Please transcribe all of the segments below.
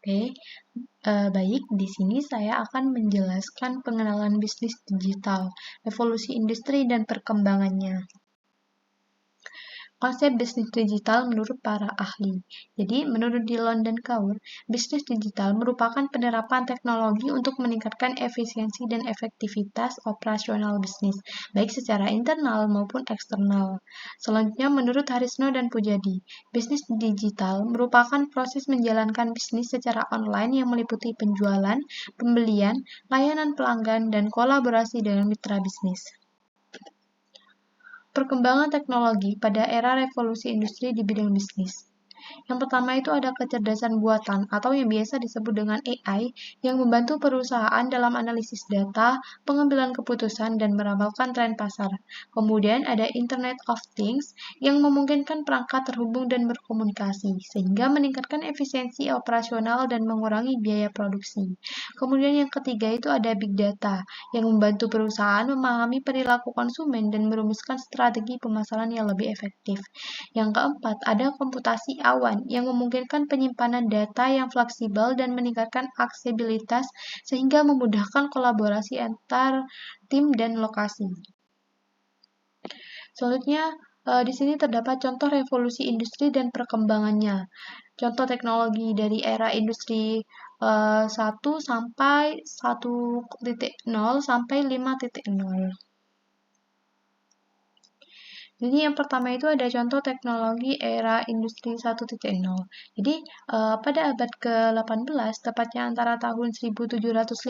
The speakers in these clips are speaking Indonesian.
Oke, baik, di sini saya akan menjelaskan pengenalan bisnis digital, evolusi industri, dan perkembangannya. Konsep bisnis digital menurut para ahli. Jadi, menurut Dillon dan Kaur, bisnis digital merupakan penerapan teknologi untuk meningkatkan efisiensi dan efektivitas operasional bisnis, baik secara internal maupun eksternal. Selanjutnya, menurut Harisno dan Pujadi, bisnis digital merupakan proses menjalankan bisnis secara online yang meliputi penjualan, pembelian, layanan pelanggan, dan kolaborasi dengan mitra bisnis. Perkembangan teknologi pada era revolusi industri di bidang bisnis. Yang pertama itu ada kecerdasan buatan atau yang biasa disebut dengan AI yang membantu perusahaan dalam analisis data, pengambilan keputusan, dan meramalkan tren pasar. Kemudian ada Internet of Things yang memungkinkan perangkat terhubung dan berkomunikasi sehingga meningkatkan efisiensi operasional dan mengurangi biaya produksi. Kemudian yang ketiga itu ada Big Data yang membantu perusahaan memahami perilaku konsumen dan merumuskan strategi pemasaran yang lebih efektif. Yang keempat, ada komputasi awan yang memungkinkan penyimpanan data yang fleksibel dan meningkatkan aksesibilitas sehingga memudahkan kolaborasi antar tim dan lokasi. Selanjutnya, di sini terdapat contoh revolusi industri dan perkembangannya. Contoh teknologi dari era industri 1 sampai 1.0 sampai 5.0. Jadi yang pertama itu ada contoh teknologi era industri 1.0. Jadi pada abad ke-18, tepatnya antara tahun 1750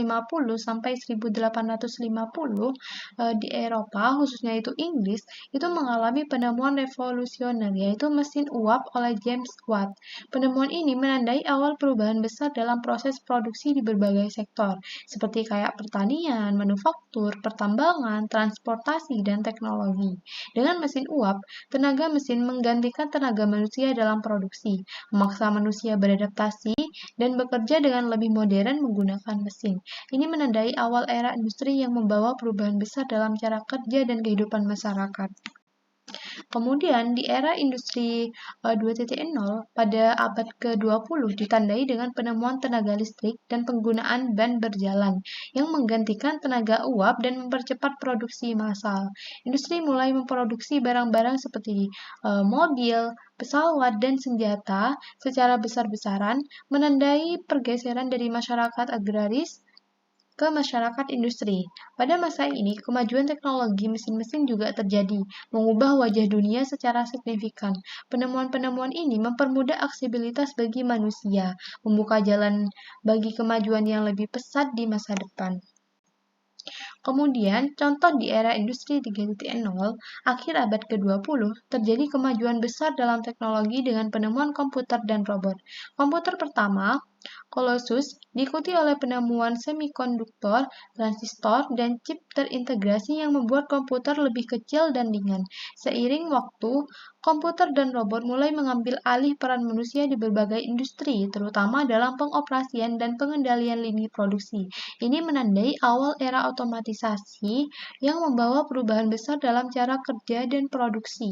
sampai 1850, di Eropa, khususnya itu Inggris, itu mengalami penemuan revolusioner, yaitu mesin uap oleh James Watt. Penemuan ini menandai awal perubahan besar dalam proses produksi di berbagai sektor, seperti kayak pertanian, manufaktur, pertambangan, transportasi, dan teknologi. Dengan mesin uap, tenaga mesin menggantikan tenaga manusia dalam produksi, memaksa manusia beradaptasi dan bekerja dengan lebih modern menggunakan mesin. Ini menandai awal era industri yang membawa perubahan besar dalam cara kerja dan kehidupan masyarakat. Kemudian di era industri 2.0 pada abad ke-20 ditandai dengan penemuan tenaga listrik dan penggunaan ban berjalan yang menggantikan tenaga uap dan mempercepat produksi massal. Industri mulai memproduksi barang-barang seperti mobil, pesawat, dan senjata secara besar-besaran, menandai pergeseran dari masyarakat agraris ke masyarakat industri. Pada masa ini, kemajuan teknologi mesin-mesin juga terjadi, mengubah wajah dunia secara signifikan. Penemuan-penemuan ini mempermudah aksesibilitas bagi manusia, membuka jalan bagi kemajuan yang lebih pesat di masa depan. Kemudian, contoh di era industri 3.0, akhir abad ke-20, terjadi kemajuan besar dalam teknologi dengan penemuan komputer dan robot. Komputer pertama, Colossus, diikuti oleh penemuan semikonduktor, transistor, dan chip terintegrasi yang membuat komputer lebih kecil dan ringan. Seiring waktu, komputer dan robot mulai mengambil alih peran manusia di berbagai industri, terutama dalam pengoperasian dan pengendalian lini produksi. Ini menandai awal era otomatisasi yang membawa perubahan besar dalam cara kerja dan produksi.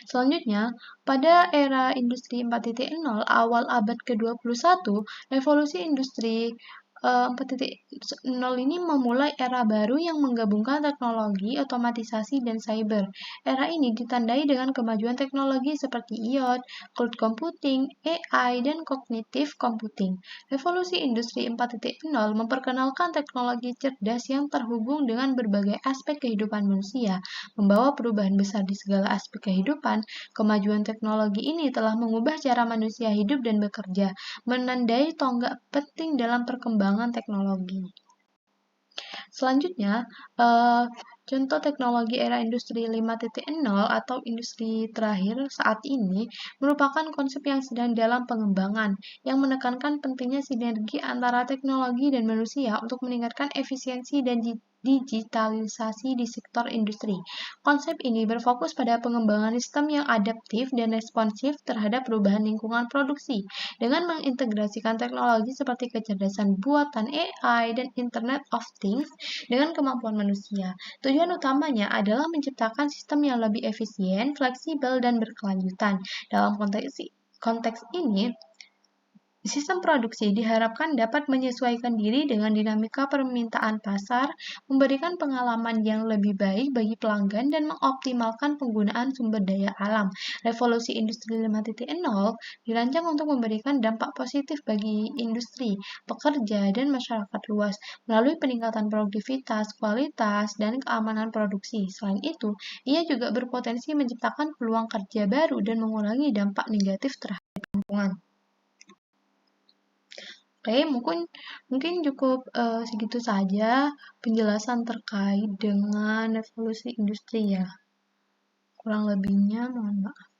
Selanjutnya, pada era industri 4.0 awal abad ke-21, revolusi industri 4.0 ini memulai era baru yang menggabungkan teknologi, otomatisasi, dan cyber. Era ini ditandai dengan kemajuan teknologi seperti IoT, cloud computing, AI, dan cognitive computing. Revolusi industri 4.0 memperkenalkan teknologi cerdas yang terhubung dengan berbagai aspek kehidupan manusia, membawa perubahan besar di segala aspek kehidupan. Kemajuan teknologi ini telah mengubah cara manusia hidup dan bekerja, menandai tonggak penting dalam perkembangan teknologi. Selanjutnya, contoh teknologi era industri 5.0 atau industri terakhir saat ini merupakan konsep yang sedang dalam pengembangan, yang menekankan pentingnya sinergi antara teknologi dan manusia untuk meningkatkan efisiensi dan digitalisasi di sektor industri. Konsep ini berfokus pada pengembangan sistem yang adaptif dan responsif terhadap perubahan lingkungan produksi, dengan mengintegrasikan teknologi seperti kecerdasan buatan AI dan Internet of Things dengan kemampuan manusia. Tujuan utamanya adalah menciptakan sistem yang lebih efisien, fleksibel, dan berkelanjutan. Dalam konteks ini, Sistem produksi diharapkan dapat menyesuaikan diri dengan dinamika permintaan pasar, memberikan pengalaman yang lebih baik bagi pelanggan, dan mengoptimalkan penggunaan sumber daya alam. Revolusi Industri 5.0 dirancang untuk memberikan dampak positif bagi industri, pekerja, dan masyarakat luas melalui peningkatan produktivitas, kualitas, dan keamanan produksi. Selain itu, ia juga berpotensi menciptakan peluang kerja baru dan mengurangi dampak negatif terhadap lingkungan. Oke, mungkin cukup segitu saja penjelasan terkait dengan revolusi industri ya. Kurang lebihnya mohon maaf.